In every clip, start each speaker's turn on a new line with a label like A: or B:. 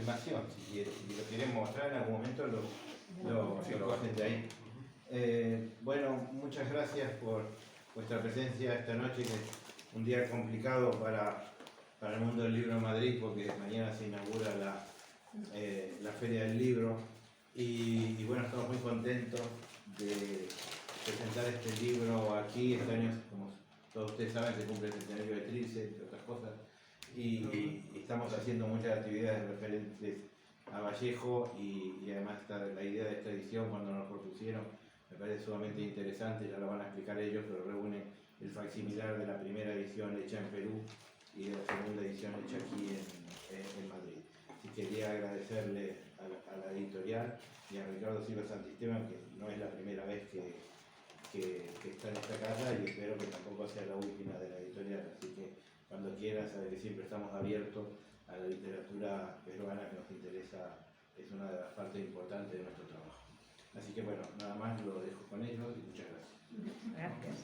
A: filmación, si lo quieren mostrar en algún momento lo hacen de ahí. Bueno, muchas gracias por vuestra presencia esta noche, que es un día complicado para el mundo del libro en Madrid, porque mañana se inaugura la Feria del Libro y bueno, estamos muy contentos de presentar este libro aquí. Este año, como todos ustedes saben, se cumple el centenario de Trilce, entre otras cosas, y estamos haciendo muchas actividades referentes a Vallejo y además la idea de esta edición, cuando nos propusieron, me parece sumamente interesante. Ya lo van a explicar ellos, pero reúne el facsimilar de la primera edición hecha en Perú y de la segunda edición hecha aquí en Madrid. Así que quería agradecerle a la editorial y a Ricardo Silva Santisteban, que no es la primera vez que está en esta casa, y espero que tampoco sea la última de la editorial. Así que cuando quiera, sabe que siempre estamos abiertos a la literatura peruana, que nos interesa, es una de las partes importantes de nuestro trabajo. Así que bueno, nada más, lo dejo con ellos y muchas gracias.
B: Gracias.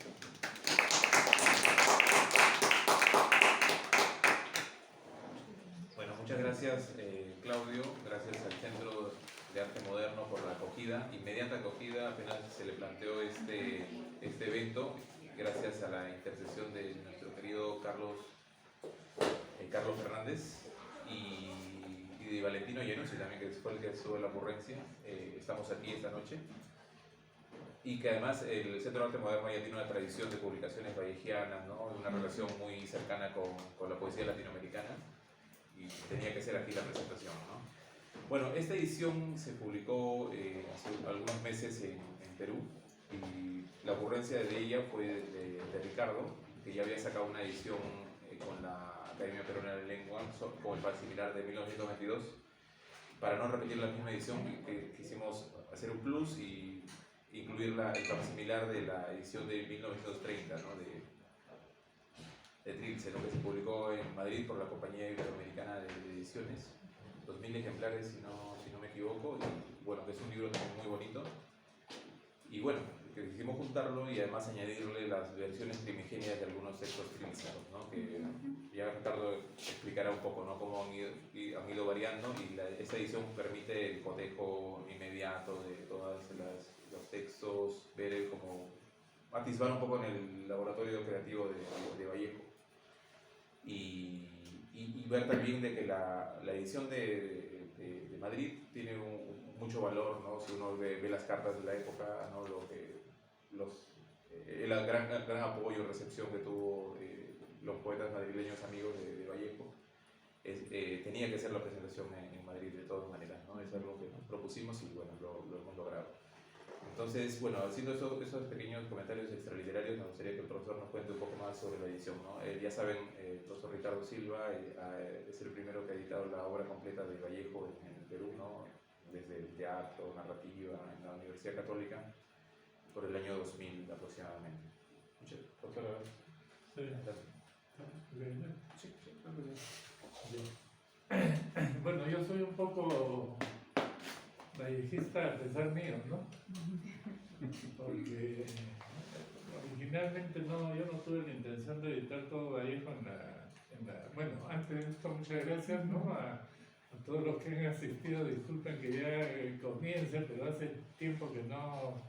C: Bueno, muchas gracias Claudio, gracias al Centro de Arte Moderno por la acogida, inmediata acogida apenas se le planteó este evento, gracias a la intercesión de nuestro querido Carlos Fernández y de Valentino Llenuzzi también, que fue el que estuvo en la ocurrencia. Estamos aquí esta noche, y que además el Centro de Arte Moderno ya tiene una tradición de publicaciones vallejianas, ¿no? Una relación muy cercana con la poesía latinoamericana, y tenía que ser aquí la presentación, ¿no? Bueno, esta edición se publicó hace algunos meses en Perú, y la ocurrencia de ella fue de Ricardo, que ya había sacado una edición con la Academia Peruana de Lengua, con el facsimilar de 1922. Para no repetir la misma edición, quisimos hacer un plus y incluir el facsimilar de la edición de 1930, ¿no? de Trilce, ¿no? Que se publicó en Madrid por la Compañía Iberoamericana de Ediciones, 2000 ejemplares si no me equivoco, y bueno, que es un libro también muy bonito. Y bueno, que quisimos juntarlo y además añadirle las versiones primigenias de algunos textos trilceanos, ¿no? Que ya Ricardo explicará un poco, ¿no? Cómo han ido variando, y esta edición permite el cotejo inmediato de todos los textos, ver como atisbar un poco en el laboratorio creativo de Vallejo, y ver también de que la edición de Madrid tiene mucho valor, ¿no? Si uno ve las cartas de la época, ¿no? El gran apoyo y recepción que tuvo los poetas madrileños amigos de Vallejo, tenía que ser la presentación en Madrid de todas maneras, ¿no? Es algo que nos propusimos y bueno, lo hemos logrado. Entonces, bueno, haciendo esos pequeños comentarios extraliterarios, me gustaría que el profesor nos cuente un poco más sobre la edición, ¿no? Ya saben, el profesor Ricardo Silva es el primero que ha editado la obra completa de Vallejo en el Perú, ¿no? Desde el teatro, narrativa, en la Universidad Católica, por el año 2000 aproximadamente. Muchas gracias.
D: Sí. Bueno, yo soy un poco vallejista a pesar mío, ¿no? Porque originalmente yo no tuve la intención de editar todo Vallejo bueno, antes de esto, muchas gracias, ¿no? A todos los que han asistido, disculpen que ya comience, pero hace tiempo que no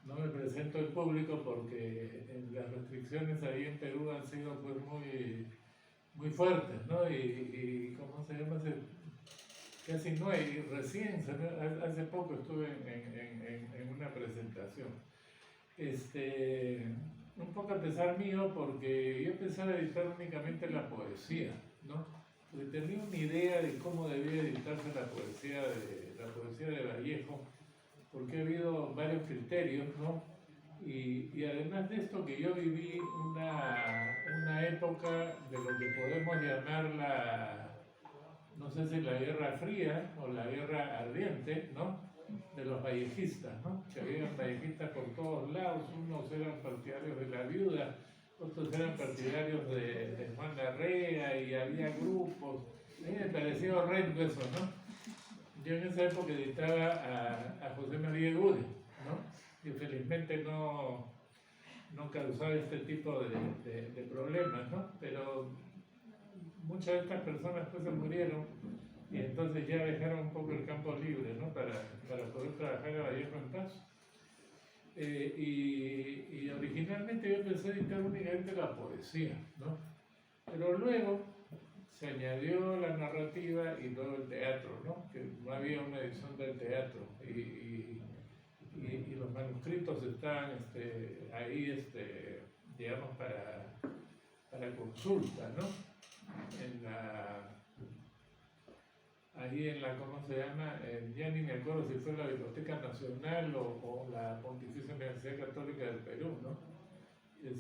D: me presento en público porque las restricciones ahí en Perú han sido pues muy fuertes, ¿no? Y ¿cómo se llama? Casi no hay, recién, hace poco estuve en una presentación. Un poco a pesar mío, porque yo pensaba editar únicamente la poesía, ¿no? Porque tenía una idea de cómo debía editarse la poesía de Vallejo, porque ha habido varios criterios, ¿no? Y además de esto, que yo viví una época de lo que podemos llamar no sé si la Guerra Fría o la Guerra Ardiente, ¿no? De los vallejistas, ¿no? Que había vallejistas por todos lados, unos eran partidarios de la viuda, otros eran partidarios de Juan Larrea, y había grupos. A mí me pareció horrendo eso, ¿no? Yo en esa época editaba a José María Gude, ¿no? Y felizmente no causaba este tipo de problemas, ¿no? Pero muchas de estas personas pues se murieron y entonces ya dejaron un poco el campo libre, ¿no? Para poder trabajar a Vallejo en paz. Y originalmente yo pensé editar únicamente la poesía, ¿no? Pero luego se añadió la narrativa y luego el teatro, ¿no? Que no había una edición del teatro y los manuscritos están ahí, digamos, para consulta, ¿no? Ahí en la, ¿cómo se llama? Ya ni me acuerdo si fue la Biblioteca Nacional o la Pontificia Universidad Católica del Perú, ¿no?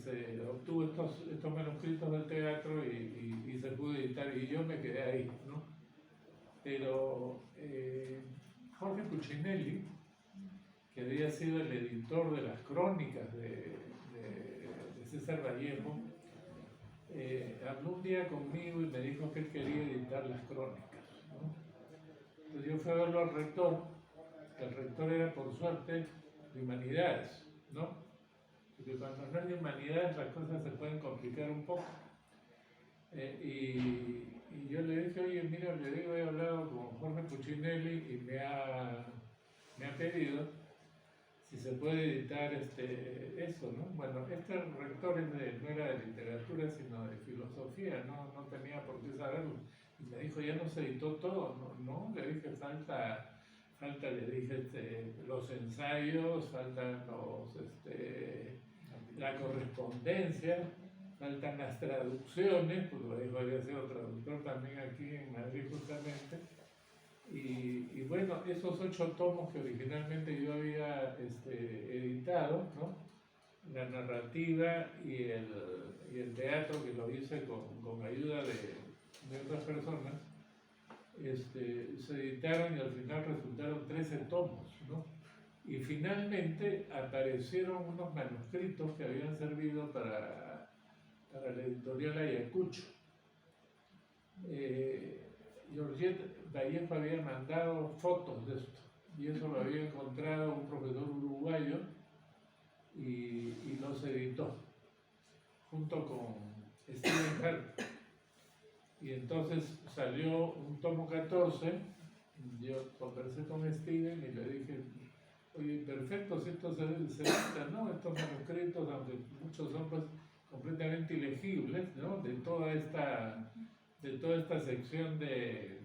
D: Se obtuvo estos manuscritos del teatro y se pudo editar y yo me quedé ahí, ¿no? Pero Jorge Cuccinelli, que había sido el editor de las crónicas de César Vallejo, habló un día conmigo y me dijo que él quería editar las crónicas, ¿no? Entonces yo fui a verlo al rector, que el rector era por suerte de humanidades, ¿no? Porque cuando no es de humanidades las cosas se pueden complicar un poco. Y yo le dije, oye, mira, le digo, he hablado con Jorge Cuccinelli y me ha pedido si se puede editar eso, ¿no? Bueno, este rector no era de literatura, sino de filosofía, no tenía por qué saberlo. Y me dijo, ya no se editó todo, ¿no? Le dije, falta le dije, los ensayos, faltan la correspondencia, faltan las traducciones, porque lo dijo, había sido traductor también aquí en Madrid justamente. Y bueno, esos 8 tomos que originalmente yo había editado, ¿no? La narrativa y el teatro, que lo hice con ayuda de otras personas, se editaron y al final resultaron 13 tomos, ¿no? Y finalmente aparecieron unos manuscritos que habían servido para la editorial Ayacucho. Georgette Vallejo había mandado fotos de esto y eso lo había encontrado un profesor uruguayo y los editó junto con Steven Hart. Y entonces salió un tomo 14, yo conversé con Steven y le dije, oye, perfecto, si esto se edita, ¿no? Estos manuscritos, aunque muchos son pues completamente ilegibles, ¿no? De toda esta sección de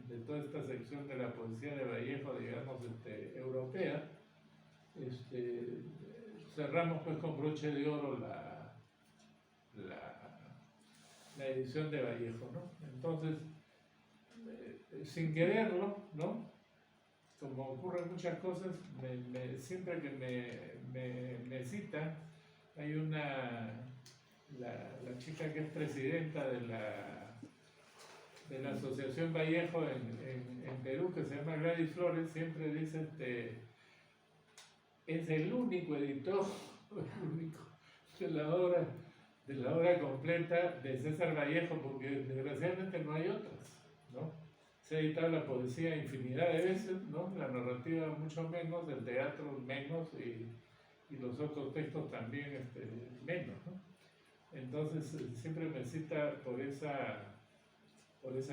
D: la poesía de Vallejo, digamos, europea, cerramos pues con broche de oro la edición de Vallejo, ¿no? Entonces, sin quererlo, ¿no? Como ocurren muchas cosas, siempre que me citan, hay la chica que es presidenta de la Asociación Vallejo en Perú, que se llama Gladys Flores, siempre dice, es el único editor, el único de la obra completa de César Vallejo, porque desgraciadamente no hay otras, ¿no? Se ha editado la poesía infinidad de veces, ¿no? La narrativa mucho menos, el teatro menos y los otros textos también menos, ¿no? Entonces siempre me cita por ese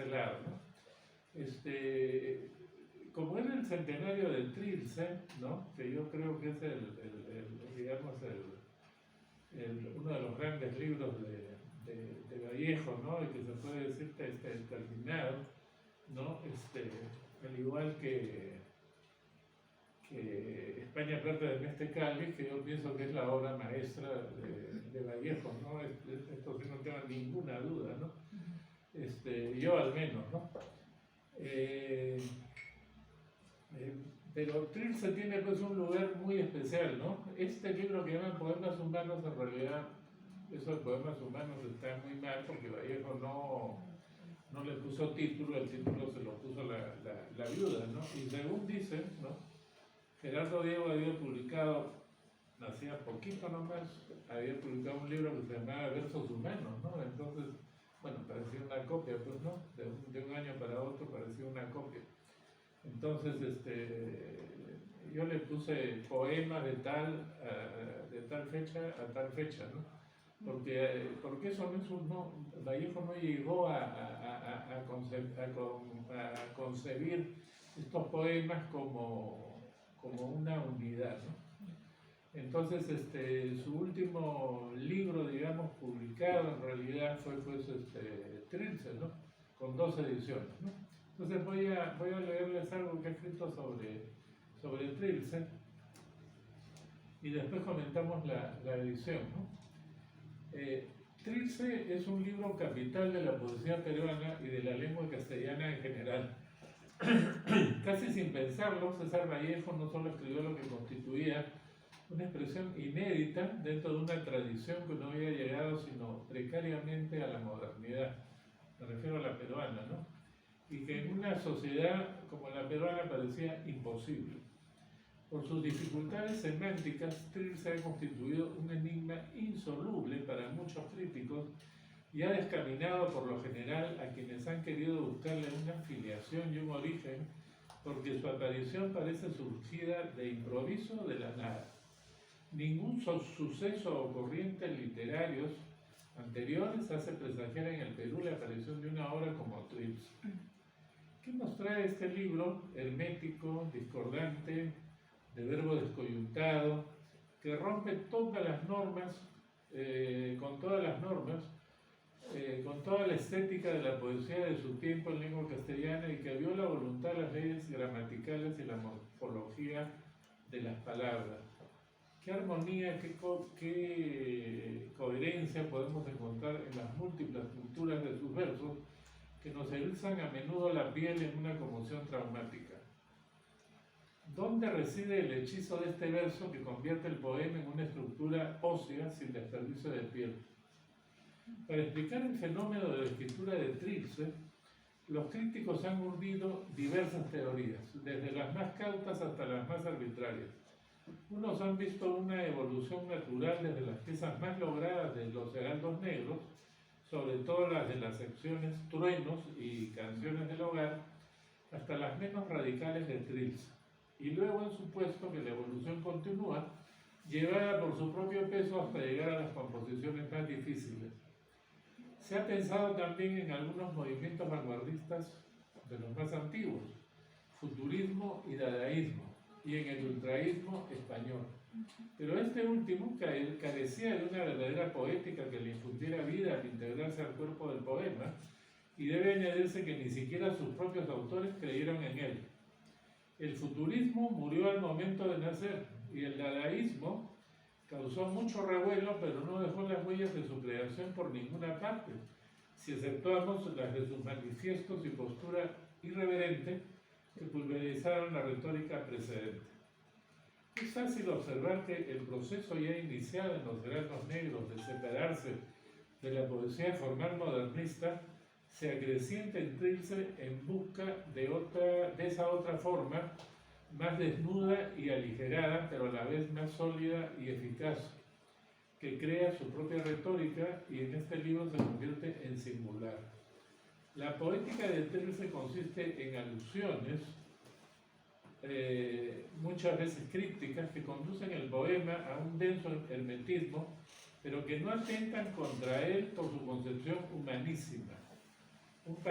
D: lado, ¿no? Como era el centenario del Trilce, ¿no? Que yo creo que es digamos, uno de los grandes libros de Vallejo, ¿no? Y que se puede decir terminado, ¿no? Al igual que España Plata de Mestre Cáliz, que yo pienso que es la obra maestra de Vallejo, ¿no? Esto sí no tengo ninguna duda, ¿no? Yo al menos, ¿no? Pero Trilce tiene pues un lugar muy especial, ¿no? Este libro que llaman Poemas Humanos, en realidad, eso de Poemas Humanos está muy mal porque Vallejo no le puso título, el título se lo puso la viuda, ¿no? Y según dicen, ¿no? Gerardo Diego había publicado, hacía poquito nomás, había publicado un libro que se llamaba Versos Humanos, ¿no? Entonces, bueno, parecía una copia, pues, ¿no? De un año para otro parecía una copia. Entonces, yo le puse poemas de tal fecha a tal fecha, ¿no? porque eso no es Vallejo no llegó a concebir estos poemas como una unidad, ¿no? Entonces, su último libro, digamos, publicado en realidad fue pues, Trilce, ¿no? Con 2 ediciones, ¿no? Entonces voy a leerles algo que he escrito sobre Trilce y después comentamos la edición, ¿no? Trilce es un libro capital de la poesía peruana y de la lengua castellana en general. Casi sin pensarlo, César Vallejo no solo escribió lo que constituía una expresión inédita dentro de una tradición que no había llegado sino precariamente a la modernidad, me refiero a la peruana, ¿no? Y que en una sociedad como la peruana parecía imposible. Por sus dificultades semánticas, Trilce ha constituido un enigma insoluble para muchos críticos y ha descaminado por lo general a quienes han querido buscarle una filiación y un origen, porque su aparición parece surgida de improviso de la nada. Ningún suceso o corrientes literarios anteriores hace presagiar en el Perú la aparición de una obra como Trilce. ¿Qué nos trae este libro hermético, discordante, de verbo descoyuntado, que rompe todas las normas, con todas las normas, con toda la estética de la poesía de su tiempo en lengua castellana y que viola a voluntad las leyes gramaticales y la morfología de las palabras? ¿Qué armonía, qué coherencia podemos encontrar en las múltiples culturas de sus versos que nos erizan a menudo la piel en una conmoción traumática? ¿Dónde reside el hechizo de este verso que convierte el poema en una estructura ósea sin desperdicio de piel? Para explicar el fenómeno de la escritura de Trilce, los críticos han urdido diversas teorías, desde las más cautas hasta las más arbitrarias. Unos han visto una evolución natural desde las piezas más logradas de los heraldos negros, sobre todo las de las secciones Truenos y Canciones del Hogar, hasta las menos radicales de Trilce. Y luego han supuesto que la evolución continúa, llevada por su propio peso hasta llegar a las composiciones más difíciles. Se ha pensado también en algunos movimientos vanguardistas de los más antiguos, futurismo y dadaísmo, y en el ultraísmo español. Pero este último carecía de una verdadera poética que le infundiera vida al integrarse al cuerpo del poema, y debe añadirse que ni siquiera sus propios autores creyeron en él. El futurismo murió al momento de nacer, y el dadaísmo causó mucho revuelo, pero no dejó las huellas de su creación por ninguna parte, si exceptuamos las de sus manifiestos y postura irreverente que pulverizaron la retórica precedente. Es fácil observar que el proceso ya iniciado en los heraldos negros de separarse de la poesía formal modernista se acrecienta en Trilce en busca de esa otra forma, más desnuda y aligerada, pero a la vez más sólida y eficaz, que crea su propia retórica y en este libro se convierte en singular. La poética de Trilce consiste en alusiones, muchas veces crípticas, que conducen el poema a un denso hermetismo, pero que no atentan contra él por su concepción humanísima, su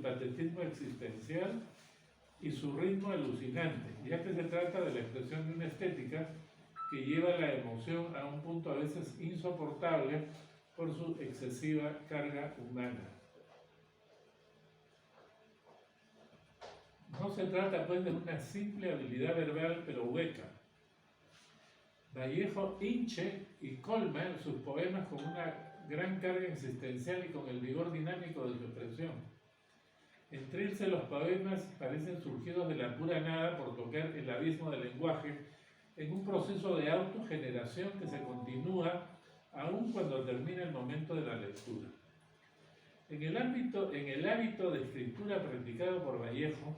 D: patetismo existencial y su ritmo alucinante, ya que se trata de la expresión de una estética que lleva la emoción a un punto a veces insoportable por su excesiva carga humana. No se trata pues de una simple habilidad verbal pero hueca. Vallejo hinche y colma sus poemas con una gran carga existencial y con el vigor dinámico de su expresión. En Trilce los poemas parecen surgidos de la pura nada por tocar el abismo del lenguaje en un proceso de autogeneración que se continúa aun cuando termina el momento de la lectura. En el hábito de escritura practicado por Vallejo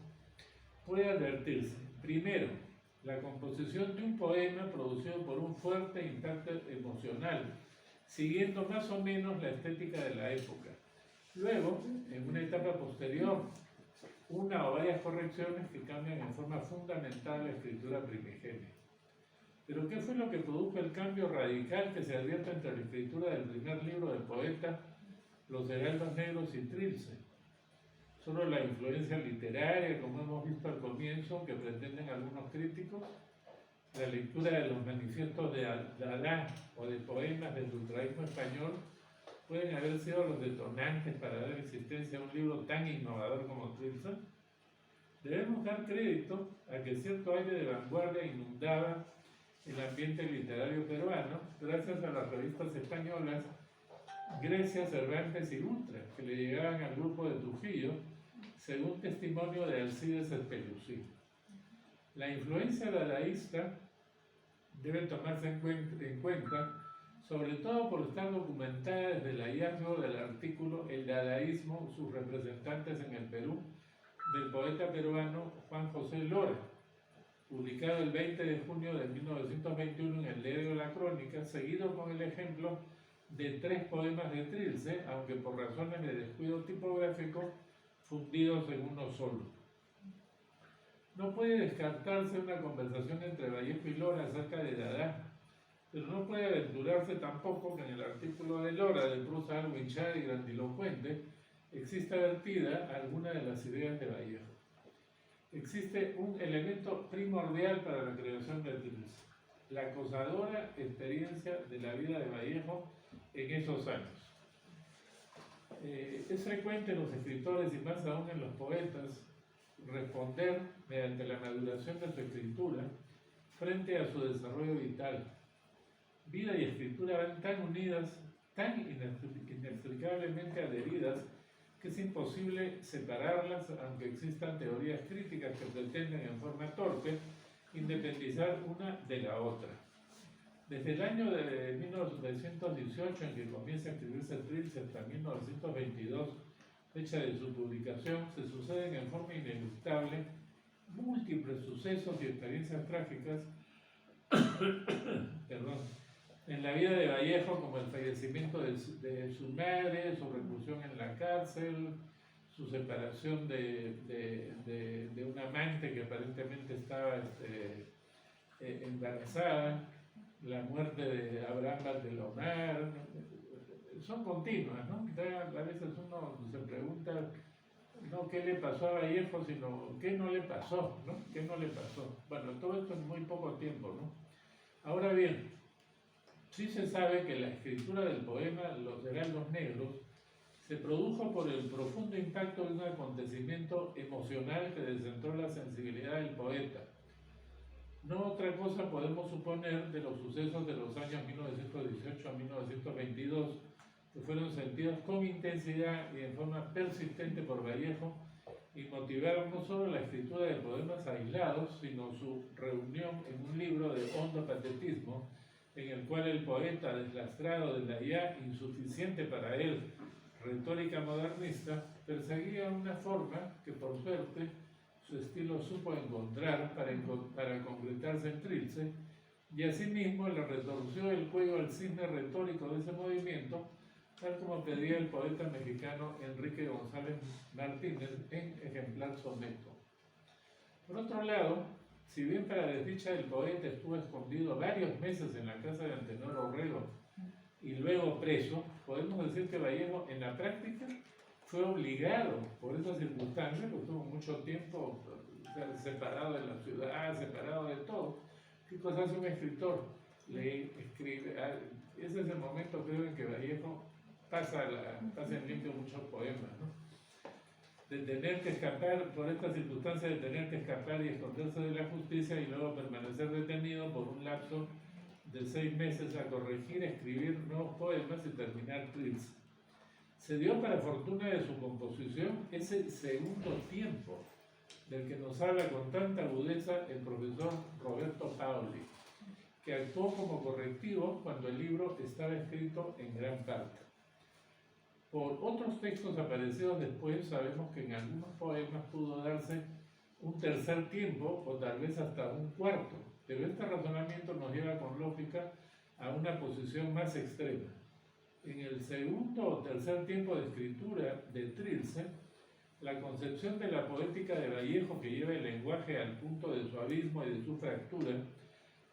D: puede advertirse, primero, la composición de un poema producido por un fuerte impacto emocional, siguiendo más o menos la estética de la época. Luego, en una etapa posterior, una o varias correcciones que cambian en forma fundamental la escritura primigenia. Pero ¿qué fue lo que produjo el cambio radical que se advierte entre la escritura del primer libro del poeta, Los Heraldos Negros y Trilce? Solo la influencia literaria, como hemos visto al comienzo, que pretenden algunos críticos, la lectura de los manifiestos de Dada o de poemas del ultraísmo español pueden haber sido los detonantes para dar existencia a un libro tan innovador como Trilce. Debemos dar crédito a que cierto aire de vanguardia inundaba el ambiente literario peruano gracias a las revistas españolas Grecia, Cervantes y Ultra, que le llegaban al grupo de Trujillo, según testimonio de Alcides Espeluzzi. La influencia dadaísta debe tomarse en cuenta, sobre todo por estar documentada desde el hallazgo del artículo El dadaísmo, sus representantes en el Perú, del poeta peruano Juan José Lora, publicado el 20 de junio de 1921 en el Diario La Crónica, seguido con el ejemplo de 3 poemas de Trilce, aunque por razones de descuido tipográfico, fundidos en uno solo. No puede descartarse una conversación entre Vallejo y Lora acerca de Dada, pero no puede aventurarse tampoco que en el artículo de Lora, de prosa algo hinchada y grandilocuente, exista vertida alguna de las ideas de Vallejo. Existe un elemento primordial para la creación de Trilce: la acosadora experiencia de la vida de Vallejo en esos años. Es frecuente en los escritores y más aún en los poetas responder mediante la maduración de su escritura frente a su desarrollo vital. Vida y escritura van tan unidas, tan inexplicablemente adheridas, que es imposible separarlas, aunque existan teorías críticas que pretenden en forma torpe independizar una de la otra. Desde el año de 1918, en que comienza a escribirse Trilce, hasta 1922, fecha de su publicación, se suceden en forma ineluctable múltiples sucesos y experiencias trágicas en la vida de Vallejo, como el fallecimiento de su madre, su reclusión en la cárcel, su separación de una amante que aparentemente estaba embarazada, la muerte de Abraham Valdelomar. Son continuas, ¿no? A veces uno se pregunta no qué le pasó a Vallejo, sino qué no le pasó, ¿no? ¿Qué no le pasó? Bueno, todo esto en muy poco tiempo, ¿no? Ahora bien, sí se sabe que la escritura del poema Los Heraldos Negros se produjo por el profundo impacto de un acontecimiento emocional que descentró la sensibilidad del poeta. No otra cosa podemos suponer de los sucesos de los años 1918 a 1922, que fueron sentidos con intensidad y en forma persistente por Vallejo y motivaron no solo la escritura de poemas aislados, sino su reunión en un libro de hondo patetismo, en el cual el poeta, deslastrado de la ya insuficiente para él retórica modernista, perseguía una forma que por suerte su estilo supo encontrar para concretarse en Trilce, y asimismo le retorció el cuello al cisne retórico de ese movimiento, tal como pedía el poeta mexicano Enrique González Martínez en Ejemplar Soneto. Por otro lado, si bien para desdicha del poeta estuvo escondido varios meses en la casa de Antenor Orrego y luego preso, podemos decir que Vallejo en la práctica fue obligado por esas circunstancias, porque estuvo mucho tiempo separado de la ciudad, separado de todo. ¿Qué cosa hace un escritor? Lee, escribe. Ese es el momento, creo, en que Vallejo pasa en limpio muchos poemas, ¿no? De tener que escapar, por esta circunstancia de tener que escapar y esconderse de la justicia y luego permanecer detenido por un lapso de 6 meses a corregir, escribir nuevos poemas y terminar Trilce. Se dio, para fortuna de su composición, ese segundo tiempo del que nos habla con tanta agudeza el profesor Roberto Paoli, que actuó como correctivo cuando el libro estaba escrito en gran parte. Por otros textos aparecidos después, sabemos que en algunos poemas pudo darse un tercer tiempo o tal vez hasta un cuarto, pero este razonamiento nos lleva con lógica a una posición más extrema. En el segundo o tercer tiempo de escritura de Trilce, la concepción de la poética de Vallejo, que lleva el lenguaje al punto de su abismo y de su fractura,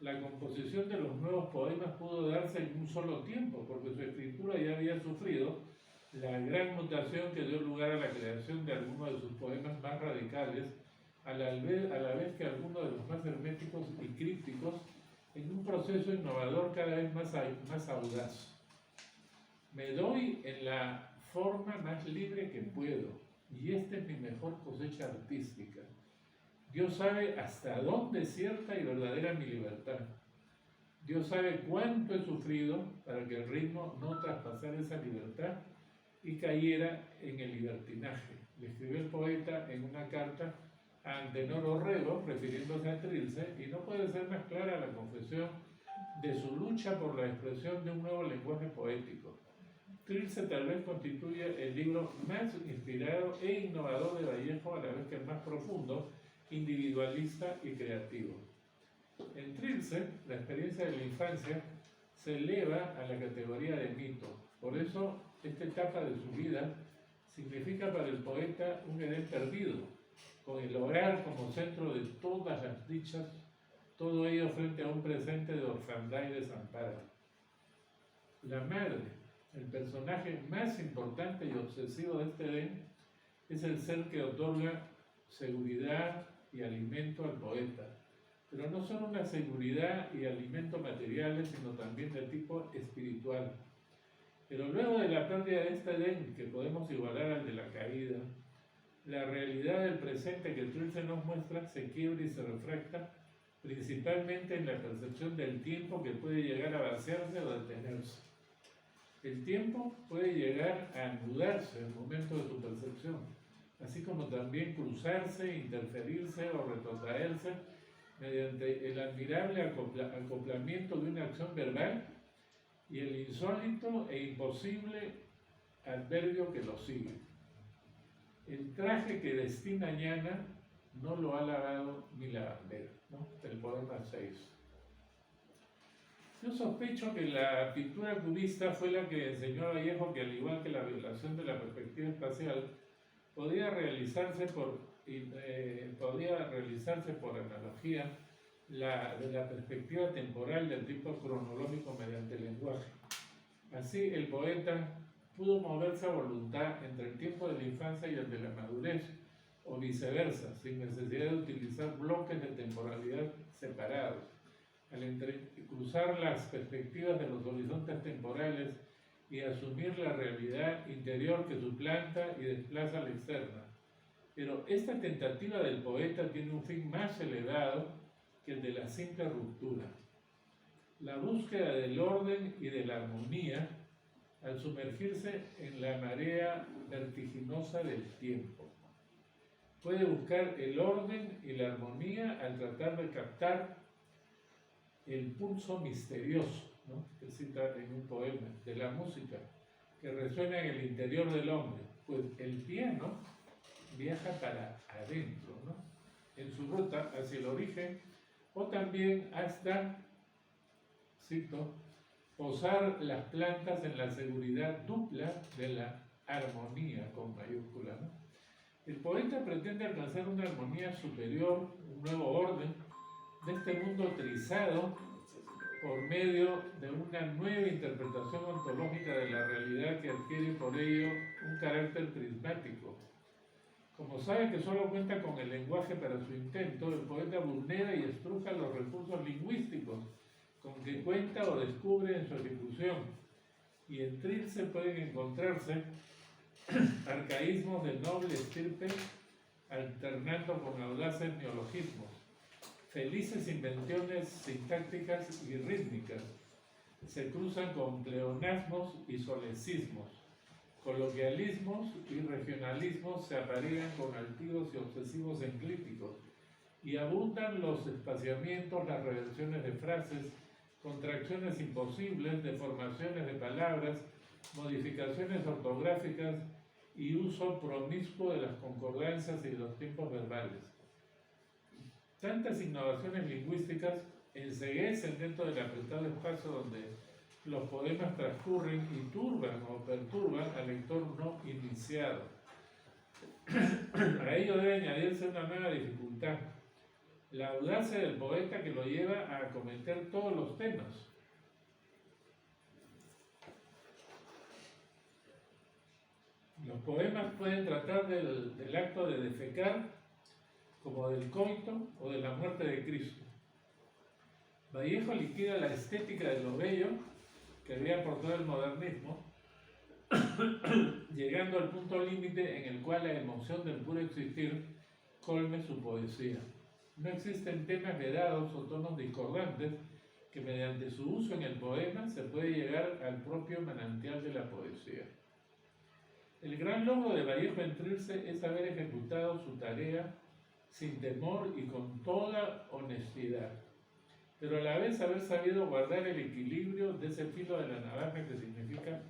D: la composición de los nuevos poemas pudo darse en un solo tiempo, porque su escritura ya había sufrido la gran mutación que dio lugar a la creación de algunos de sus poemas más radicales, a la vez que algunos de los más herméticos y crípticos, en un proceso innovador cada vez más audaz. Me doy en la forma más libre que puedo, y esta es mi mejor cosecha artística. Dios sabe hasta dónde es cierta y verdadera mi libertad. Dios sabe cuánto he sufrido para que el ritmo no traspasara esa libertad y cayera en el libertinaje. Le escribió el poeta en una carta a Antenor Orrego, refiriéndose a Trilce, y no puede ser más clara la confesión de su lucha por la expresión de un nuevo lenguaje poético. Trilce tal vez constituye el libro más inspirado e innovador de Vallejo, a la vez que el más profundo, individualista y creativo. En Trilce, la experiencia de la infancia se eleva a la categoría de mito. Por eso, esta etapa de su vida significa para el poeta un Edén perdido, con el hogar como centro de todas las dichas, todo ello frente a un presente de orfandad y desamparo. La madre, el personaje más importante y obsesivo de este Edén, es el ser que otorga seguridad y alimento al poeta, pero no solo una seguridad y alimento materiales, sino también de tipo espiritual. Pero luego de la pérdida de este Edén, que podemos igualar al de la caída, la realidad del presente que Trilce nos muestra se quiebra y se refracta, principalmente en la percepción del tiempo, que puede llegar a vaciarse o detenerse. El tiempo puede llegar a anudarse en el momento de su percepción, así como también cruzarse, interferirse o retrotraerse mediante el admirable acoplamiento de una acción verbal y el insólito e imposible adverbio que lo sigue. El traje que destina Ñana no lo ha lavado ni la bandera, ¿no? Del poema 6. Yo sospecho que la pintura cubista fue la que enseñó a Vallejo que, al igual que la violación de la perspectiva espacial, podía realizarse por analogía de la perspectiva temporal del tipo cronológico mediante el lenguaje. Así, el poeta pudo moverse a voluntad entre el tiempo de la infancia y el de la madurez, o viceversa, sin necesidad de utilizar bloques de temporalidad separados. Al cruzar las perspectivas de los horizontes temporales y asumir la realidad interior que suplanta y desplaza la externa. Pero esta tentativa del poeta tiene un fin más elevado que el de la simple ruptura. La búsqueda del orden y de la armonía al sumergirse en la marea vertiginosa del tiempo. Puede buscar el orden y la armonía al tratar de captar el pulso misterioso, ¿no?, que cita en un poema, de la música, que resuena en el interior del hombre, pues el piano viaja para adentro, ¿no?, en su ruta hacia el origen, o también hasta, cito, posar las plantas en la seguridad dupla de la armonía, con mayúscula, ¿no? El poeta pretende alcanzar una armonía superior, un nuevo orden, de este mundo trizado por medio de una nueva interpretación ontológica de la realidad que adquiere por ello un carácter prismático. Como sabe que solo cuenta con el lenguaje para su intento, el poeta vulnera y estruja los recursos lingüísticos con que cuenta o descubre en su ejecución, y en Trilce pueden encontrarse arcaísmos de noble estirpe alternando con audaces neologismos, felices invenciones sintácticas y rítmicas, se cruzan con pleonasmos y solecismos, coloquialismos y regionalismos se aparean con altivos y obsesivos enclíticos, y abundan los espaciamientos, las reversiones de frases, contracciones imposibles, deformaciones de palabras, modificaciones ortográficas y uso promiscuo de las concordancias y de los tiempos verbales. Tantas innovaciones lingüísticas enceguecen dentro del apretado espacio donde los poemas transcurren y turban o perturban al lector no iniciado. A ello debe añadirse una nueva dificultad. la audacia del poeta que lo lleva a acometer todos los temas. Los poemas pueden tratar del acto de defecar, como del coito o de la muerte de Cristo. Vallejo liquida la estética de lo bello que había por todo el modernismo, llegando al punto límite en el cual la emoción del puro existir colme su poesía. No existen temas vedados o tonos discordantes que mediante su uso en el poema se puede llegar al propio manantial de la poesía. El gran logro de Vallejo en Trilce es haber ejecutado su tarea sin temor y con toda honestidad, pero a la vez haber sabido guardar el equilibrio de ese filo de la navaja que significa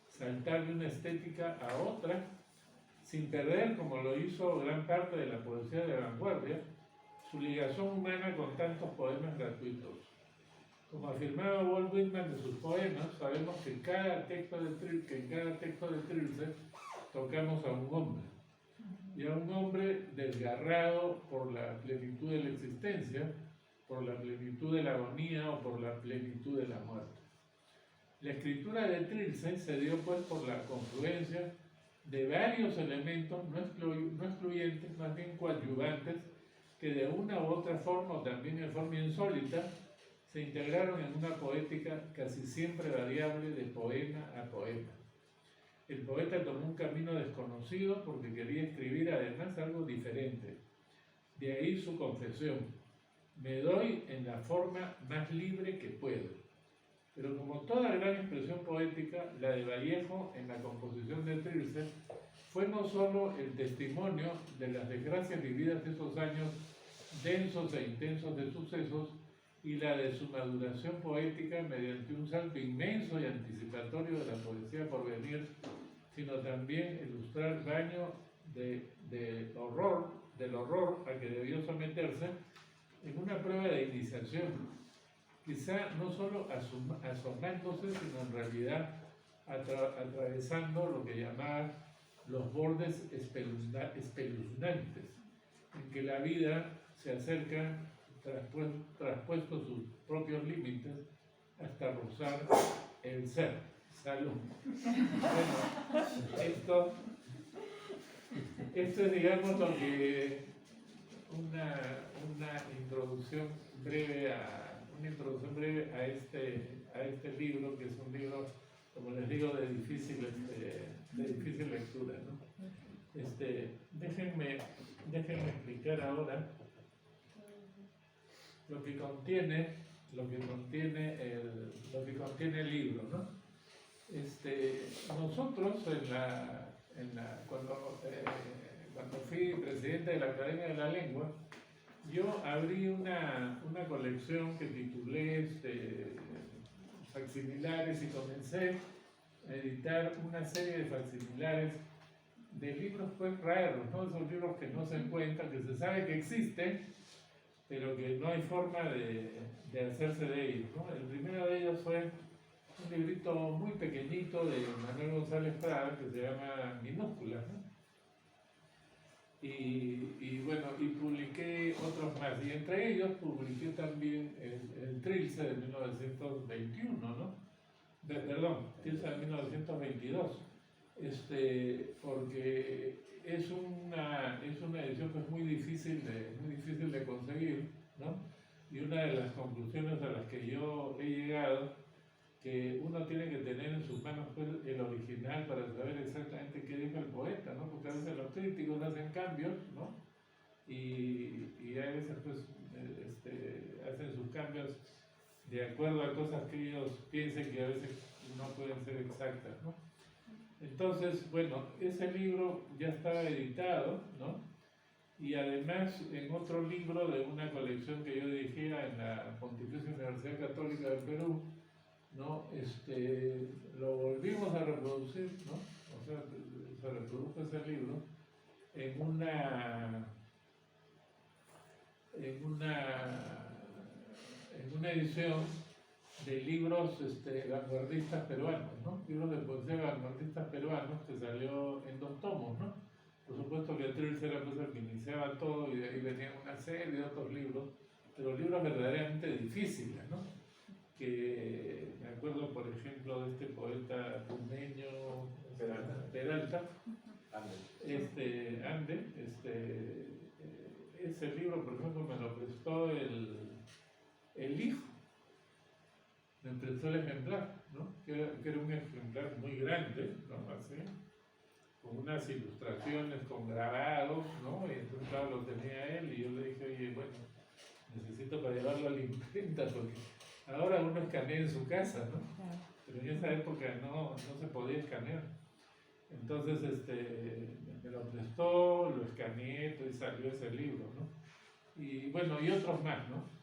D: saltar de una estética a otra, sin perder, como lo hizo gran parte de la poesía de vanguardia, su ligación humana con tantos poemas gratuitos. Como afirmaba Walt Whitman de sus poemas, sabemos que en cada texto de Trilce tocamos a un hombre, y a un hombre desgarrado por la plenitud de la existencia, por la plenitud de la agonía o por la plenitud de la muerte. La escritura de Trilce se dio pues por la confluencia de varios elementos no excluyentes, más bien coadyuvantes, que de una u otra forma, o también de forma insólita, se integraron en una poética casi siempre variable de poema a poema. El poeta tomó un camino desconocido porque quería escribir además algo diferente. De ahí su confesión: me doy en la forma más libre que puedo. Pero como toda gran expresión poética, la de Vallejo en la composición de Trilce fue no solo el testimonio de las desgracias vividas de esos años densos e intensos de sucesos y la de su maduración poética mediante un salto inmenso y anticipatorio de la poesía por venir, sino también ilustrar baño del horror a que debió someterse en una prueba de iniciación, quizá no solo asomándose, sino en realidad atravesando lo que llamaba los bordes espeluznantes, en que la vida se acerca, traspuesto sus propios límites, hasta rozar el ser. Salud. Bueno, esto es, digamos, lo que una introducción breve a este libro, que es un libro, como les digo, de difícil lectura, ¿no? Déjenme explicar ahora lo que contiene el libro, ¿no? Nosotros cuando fui presidente de la Academia de la Lengua, yo abrí una colección que titulé Facsimilares, y comencé a editar una serie de facsimilares de libros pues raros, ¿no? Esos libros que no se encuentran, que se sabe que existen, pero que no hay forma de hacerse de ellos, ¿no? El primero de ellos fue un librito muy pequeñito de Manuel González Prada que se llama Minúsculas, ¿no? Y bueno, y publiqué otros más, y entre ellos publiqué también el Trilce de 1921, ¿no? Perdón, Trilce de 1922, porque es una edición que es muy difícil de conseguir, ¿no? Y una de las conclusiones a las que yo he llegado, que uno tiene que tener en sus manos pues, el original para saber exactamente qué dijo el poeta, ¿no? Porque a veces los críticos hacen cambios, ¿no? Y a veces pues hacen sus cambios de acuerdo a cosas que ellos piensen que a veces no pueden ser exactas, ¿no? Entonces, bueno, ese libro ya estaba editado, ¿no? Y además en otro libro de una colección que yo dirigía en la Pontificia Universidad Católica del Perú, ¿no? Lo volvimos a reproducir, ¿no? O sea, se reprodujo ese libro en una edición de libros vanguardistas peruanos, ¿no? Libros de poesía vanguardistas peruanos, que salió en 2 tomos, ¿no? Por supuesto que Trilce era pues el que iniciaba todo y de ahí venían una serie de otros libros, pero libros verdaderamente difíciles, ¿no? Que me acuerdo, por ejemplo, de este poeta puneño Peralta, Ande, ese libro, por ejemplo, me lo prestó el hijo, me prestó el ejemplar, ¿no? Que era un ejemplar muy grande, ¿no? Así, con unas ilustraciones, con grabados, ¿no? Y entonces, claro, lo tenía él y yo le dije, oye, bueno, necesito para llevarlo a la imprenta, porque ahora uno escanea en su casa, ¿no? Pero en esa época no se podía escanear. Entonces, me lo prestó, lo escaneé, y salió ese libro, ¿no? Y bueno, y otros más, ¿no?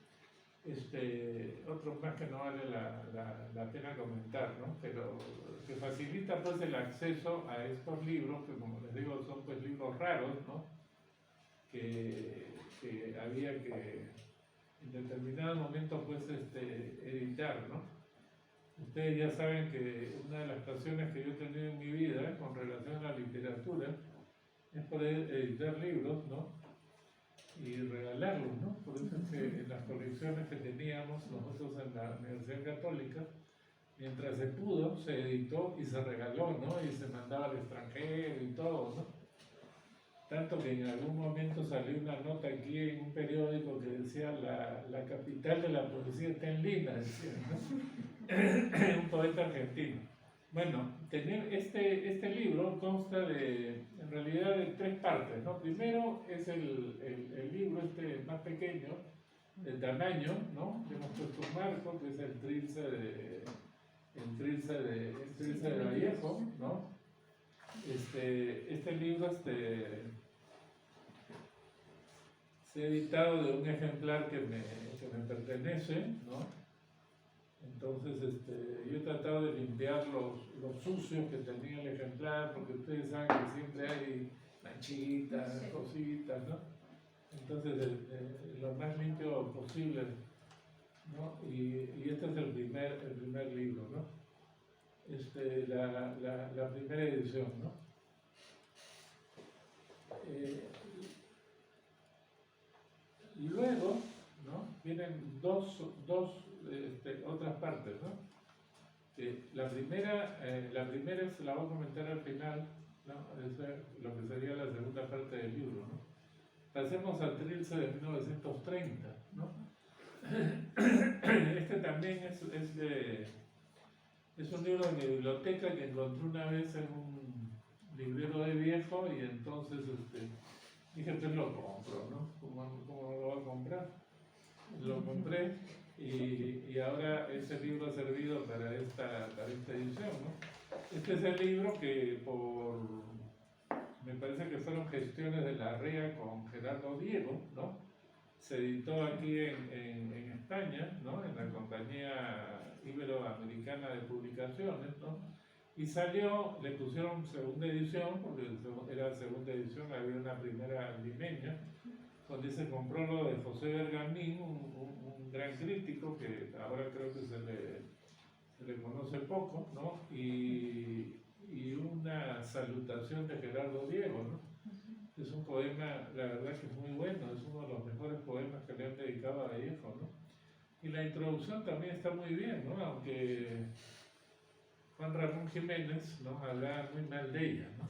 D: Otros más que no vale la pena comentar, ¿no? Pero que facilita pues el acceso a estos libros, que como les digo, son pues libros raros, ¿no? Que había que en determinados momentos pues editar, ¿no? Ustedes ya saben que una de las pasiones que yo he tenido en mi vida con relación a la literatura es poder editar libros, ¿no? Y regalarlos, ¿no? Por eso es que en las colecciones que teníamos nosotros en la Universidad Católica, mientras se pudo, se editó y se regaló, ¿no? Y se mandaba al extranjero y todo, ¿no? Tanto que en algún momento salió una nota aquí en un periódico que decía la capital de la poesía está en Lima, decía, ¿no? Un poeta argentino. Bueno, tener este libro consta en realidad de 3 partes, ¿no? Primero es el libro más pequeño, de tamaño, ¿no? Que hemos puesto un marco, que es el Trilce de Vallejo, ¿no? Este libro se ha editado de un ejemplar que me pertenece, ¿no? Entonces, yo he tratado de limpiar los sucios que tenía el ejemplar, porque ustedes saben que siempre hay manchitas, cositas, ¿no? Entonces, lo más limpio posible, ¿no? Y este es el primer libro, ¿no? La primera edición, ¿no? Luego, ¿no? Vienen dos otras partes, ¿no? La primera la voy a comentar al final, ¿no? Es lo que sería la segunda parte del libro, ¿no? Pasemos a Trilce de 1930, ¿no? También es un libro de mi biblioteca que encontré una vez en un librero de viejo y entonces dije, pues lo compro, ¿no? ¿Cómo lo voy a comprar? Lo compré y ahora ese libro ha servido para esta edición, ¿no? Este es el libro que me parece que fueron gestiones de la REA con Gerardo Diego, ¿no? Se editó aquí en España, ¿no? En la compañía iberoamericana de publicaciones, ¿no? Y salió, le pusieron segunda edición, porque era segunda edición, había una primera limeña, donde se compró lo de José Bergamín, un gran crítico que ahora creo que se le conoce poco, ¿no? Y una salutación de Gerardo Diego, ¿no? Es un poema, la verdad que es muy bueno, es uno de los mejores poemas que le han dedicado a Vallejo, ¿no? Y la introducción también está muy bien, ¿no? Aunque Juan Ramón Jiménez, ¿no? Hablaba muy mal de ella, ¿no?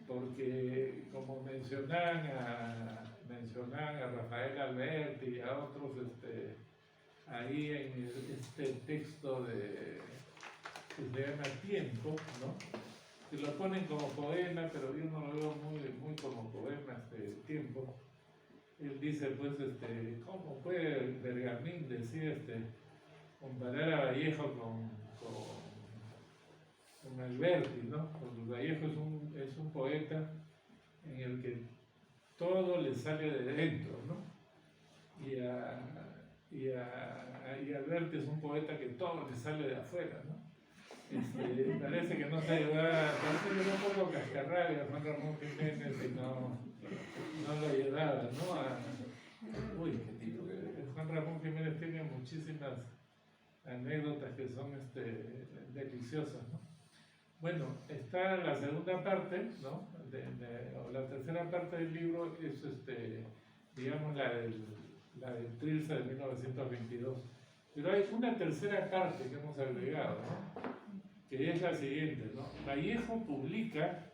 D: Porque como mencionaban a Rafael Alberti y a otros ahí en este texto que se llama Tiempo, ¿no? Que lo ponen como poema, pero yo no lo veo muy como poema Tiempo. Él dice, pues, ¿cómo puede Bergamín decir, comparar a Vallejo con Alberti, ¿no? Porque Vallejo es un poeta en el que todo le sale de dentro, ¿no? Y Alberti es un poeta que todo le sale de afuera, ¿no? Parece que no se ayudaba, parece que no un poco cascarrabia Juan Ramón Jiménez y no lo ayudaba, ¿no? Uy, qué tipo, Juan Ramón Jiménez tiene muchísimas anécdotas que son deliciosas, ¿no? Bueno, está la segunda parte, ¿no? o la tercera parte del libro es, digamos, la del Trilce de 1922. Pero hay una tercera parte que hemos agregado, ¿no? Que es la siguiente, ¿no? Vallejo publica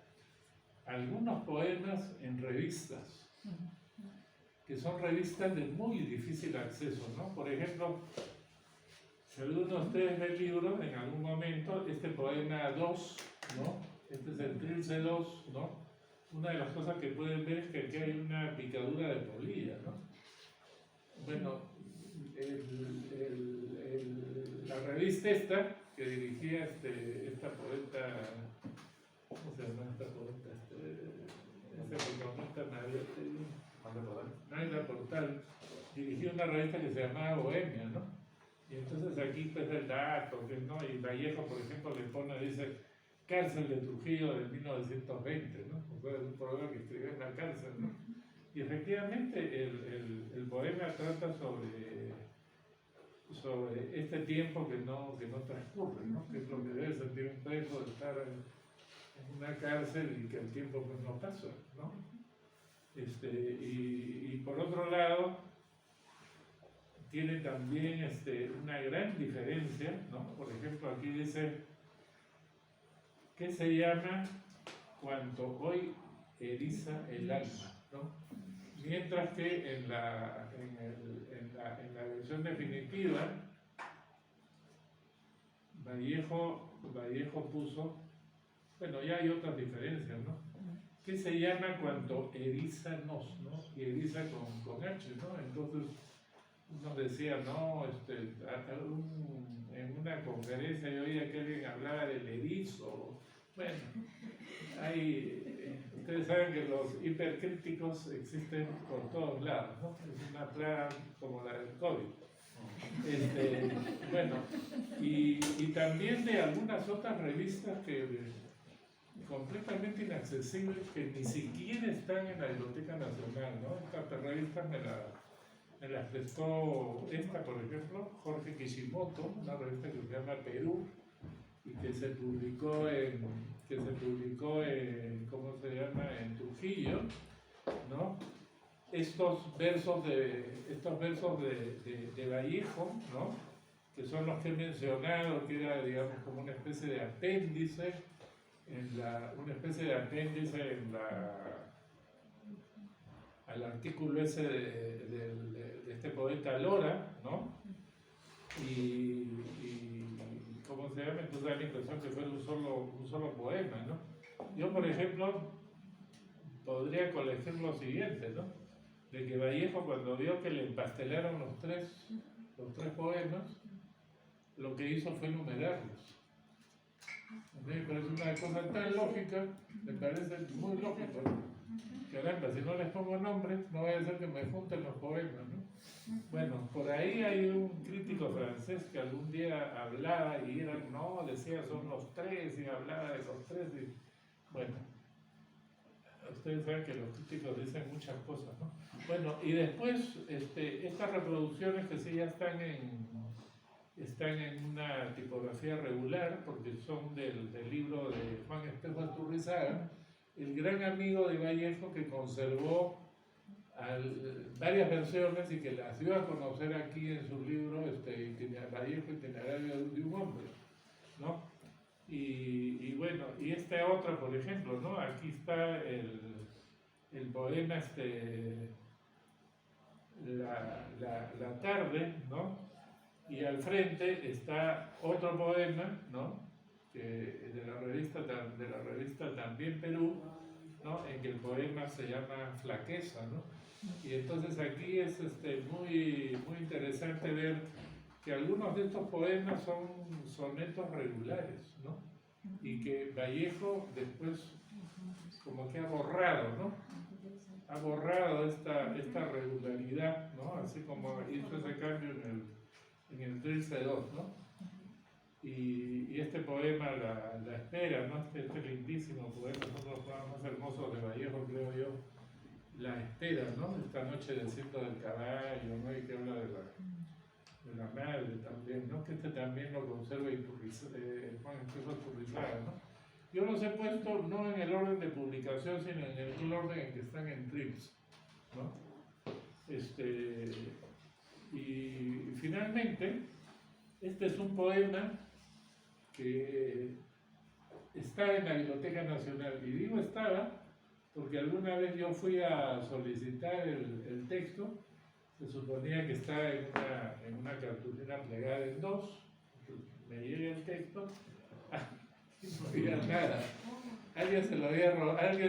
D: algunos poemas en revistas, que son revistas de muy difícil acceso, ¿no? Por ejemplo, si alguno de ustedes ve el libro, en algún momento, este poema 2, ¿no? Este es el Trilce 2, ¿no? Una de las cosas que pueden ver es que aquí hay una picadura de polilla, ¿no? Bueno, la revista esta, que dirigía esta poeta, ¿cómo se llama esta poeta? Esta Nadia Portal, dirigió una revista que se llamaba Bohemia, ¿no? Y entonces aquí pues el dato, ¿no? Y Vallejo, por ejemplo, le pone, dice, cárcel de Trujillo de 1920, ¿no? O sea, es un poema que escribió en la cárcel, ¿no? Y efectivamente el poema trata sobre este tiempo que no transcurre, ¿no? Que es lo que debe sentir un preso de estar en una cárcel y que el tiempo pues no pasa, ¿no? Y por otro lado, tiene también una gran diferencia, ¿no? Por ejemplo, aquí dice que se llama Cuanto hoy eriza el alma, ¿no? Mientras que en la versión definitiva, Vallejo puso, bueno, ya hay otras diferencias, ¿no? Que se llama Cuanto eriza nos, ¿no? Y eriza con H, ¿no? Entonces, uno decía, no, en una conferencia yo oía que alguien hablaba del erizo. Bueno, ustedes saben que los hipercríticos existen por todos lados, ¿no? Es una plaga como la del COVID. Bueno, y también de algunas otras revistas completamente inaccesibles que ni siquiera están en la Biblioteca Nacional, ¿no? Estas revistas me las prestó por ejemplo, Jorge Kishimoto, una revista que se llama Perú, y que se publicó en ¿cómo se llama?, en Trujillo, ¿no? Estos versos de Vallejo, ¿no? Que son los que he mencionado, que era, digamos, como una especie de apéndice al artículo ese de este poeta Lora, ¿no? Y ¿cómo se llama? Entonces da la impresión que fuera un solo poema, ¿no? Yo, por ejemplo, podría colegir lo siguiente, ¿no? De que Vallejo, cuando vio que le empastelaron los tres poemas, lo que hizo fue numerarlos. Me parece una cosa tan lógica, me parece muy lógico, ¿no? Caramba, si no les pongo nombres, no vaya a ser que me junten los poemas, ¿no? Bueno, por ahí hay un crítico francés que algún día hablaba y decía son los tres y hablaba de los tres y bueno, ustedes saben que los críticos dicen muchas cosas, ¿no? Bueno, y después estas reproducciones que sí ya están en una tipografía regular porque son del libro de Juan Espejo Asturrizaga, el gran amigo de Vallejo que conservó varias versiones y que las dio a conocer aquí en su libro Vallejo, Itinerario de un hombre, ¿no? Y bueno, y esta otra, por ejemplo, ¿no? Aquí está el poema la tarde, ¿no? Y al frente está otro poema, ¿no? De la revista también Perú, ¿no? En que el poema se llama Flaqueza, ¿no? Y entonces aquí es muy interesante ver que algunos de estos poemas son sonetos regulares, ¿no? Y que Vallejo después como que ha borrado, ¿no? Ha borrado esta regularidad, ¿no? Así como hizo ese cambio en el Trilce 2, ¿no? Y este poema, la espera, ¿no? Este lindísimo poema, uno de los poemas más hermosos de Vallejo, creo yo, La espera, ¿no? Esta noche desierto del caballo, ¿no? Y que habla de la madre también, ¿no? Que también lo conserva Juan Espejo Asturrizaga, ¿no? Yo los he puesto no en el orden de publicación, sino en el orden en que están en Trilce, ¿no? Y finalmente, este es un poema que está en la Biblioteca Nacional. Y digo estaba porque alguna vez yo fui a solicitar el texto. Se suponía que estaba en una cartulina plegada en dos. Me llega el texto, y no había nada. Alguien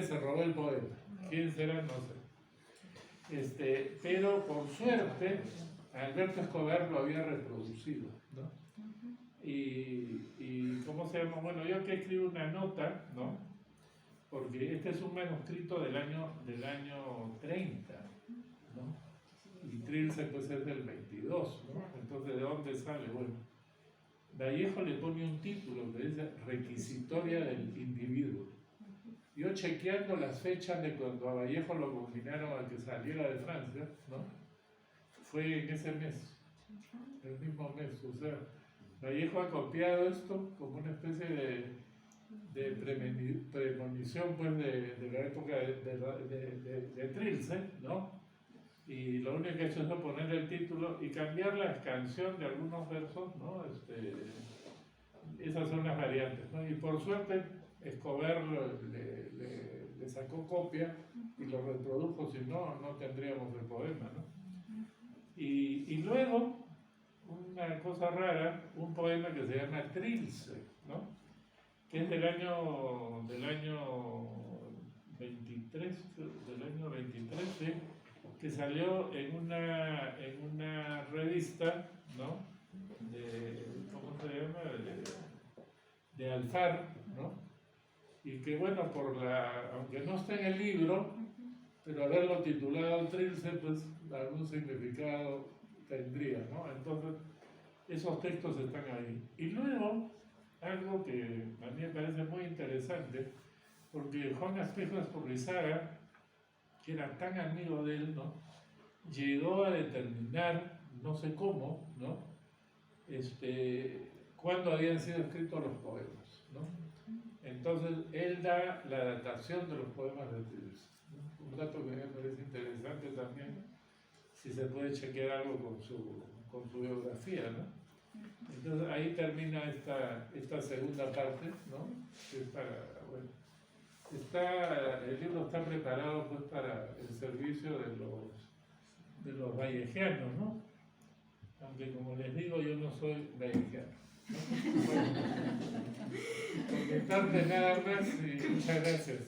D: se robó el poema. ¿Quién será? No sé. Pero por suerte, Alberto Escobar lo había reproducido, ¿no? Y ¿cómo se llama? Bueno, yo que escribo una nota, ¿no? Porque este es un manuscrito del año 30, ¿no? Y Trilce pues es del 22, ¿no? Entonces, ¿de dónde sale? Bueno, Vallejo le pone un título que dice Requisitoria del individuo. Yo chequeando las fechas de cuando a Vallejo lo confinaron a que saliera de Francia, ¿no? Fue en ese mes, el mismo mes. O sea, Vallejo ha copiado esto como una especie de premonición pues, de la época de Trilce, ¿no? Y lo único que he hecho es poner el título y cambiar la canción de algunos versos, ¿no? Esas son las variantes, ¿no? Y por suerte Escobar le sacó copia y lo reprodujo, si no, no tendríamos el poema, ¿no? Y luego, una cosa rara, un poema que se llama Trilce, ¿no? Que es del año 23, ¿sí? Que salió en una revista, ¿no? ¿Cómo se llama? De Alfar, ¿no? Y que bueno, aunque no está en el libro, pero haberlo titulado Trilce, pues algún significado tendría, ¿no? Entonces, esos textos están ahí. Y luego, algo que a mí me parece muy interesante, porque Juan Espejo Escurrizaga, que era tan amigo de él, ¿no? Llegó a determinar, no sé cómo, ¿no? Cuándo habían sido escritos los poemas, ¿no? Entonces, él da la datación de los poemas de Trilce, ¿no? Un dato que me parece interesante también, si se puede chequear algo con su biografía, ¿no? Entonces, ahí termina esta segunda parte, ¿no? Que es para, bueno, el libro está preparado pues para el servicio de los vallejianos, ¿no? Aunque como les digo, yo no soy vallejiano, ¿no? Bueno, por mi parte nada más y muchas gracias.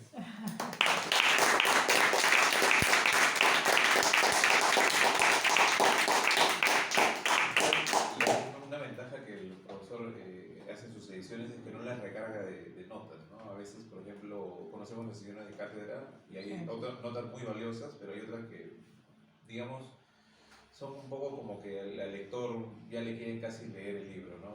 C: Una ventaja que el profesor hace en sus ediciones es que no las recarga de notas, ¿no? A veces, por ejemplo, conocemos las ediciones de cátedra y hay notas muy valiosas, pero hay otras que, digamos, son un poco como que al lector ya le quieren casi leer el libro, ¿no?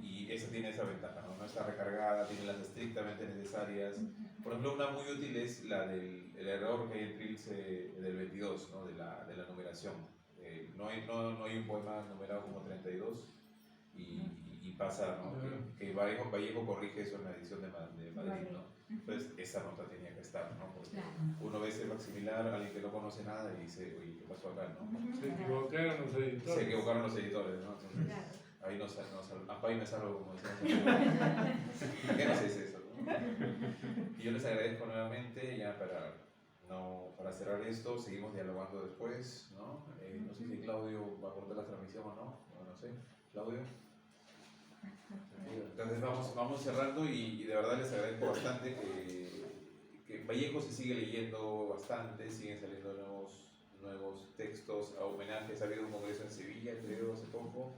C: Y esa tiene esa ventaja, ¿no? No está recargada, tiene las estrictamente necesarias. Por ejemplo, una muy útil es la del error que hay en Trilce del 22, ¿no? De la numeración. No hay un poema numerado como 32 y pasa, ¿no? Que Vallejo corrige eso en la edición de Madrid, ¿no? Entonces, esa nota tenía que estar, ¿no? Porque uno ve ese facsimilar, alguien que no conoce nada y dice, oye, ¿qué pasó acá, no?
D: Se equivocaron los editores.
C: Se equivocaron los editores, ¿no? Entonces, ahí apá y me salvo, como decíamos. ¿Por qué no se dice eso, no? Y yo les agradezco nuevamente, ya para cerrar esto, seguimos dialogando después, ¿no? No sé si Claudio va a cortar la transmisión o no sé. Claudio. Entonces vamos cerrando y de verdad les agradezco bastante que Vallejo se sigue leyendo bastante, siguen saliendo nuevos textos, a homenajes. Ha habido un congreso en Sevilla, creo, hace poco.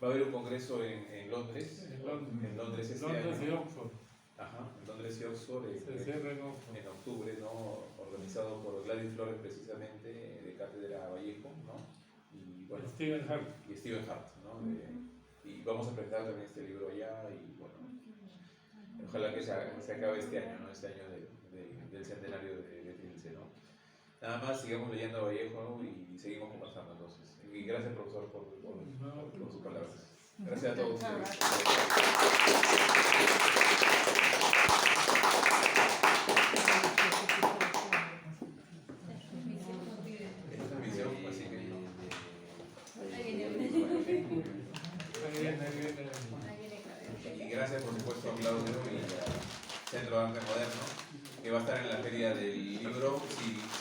C: Va a haber un congreso en Londres. En Londres este año.
D: Londres y Oxford.
C: Ajá, en Londres y Oxford.
D: En
C: octubre, ¿no? Organizado por Gladys Flores, precisamente, de Cátedra Vallejo, ¿no? Y bueno,
D: Stephen Hart.
C: Y Stephen Hart, ¿no? Y vamos a presentar también este libro allá y bueno, ojalá que se acabe este año, ¿no? Este año del centenario de Trilce, ¿no? Nada más, sigamos leyendo a Vallejo, ¿no? Y seguimos conversando entonces. Y gracias, profesor, por sus palabras. Gracias a todos ustedes. supuesto, a Claudio y al Centro de Arte Moderno, que va a estar en la Feria del Libro.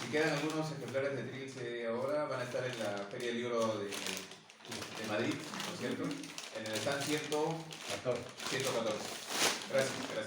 C: Si quedan algunos ejemplares de Trilce ahora, van a estar en la Feria del Libro de Madrid, ¿no es cierto? En el stand 114. Gracias.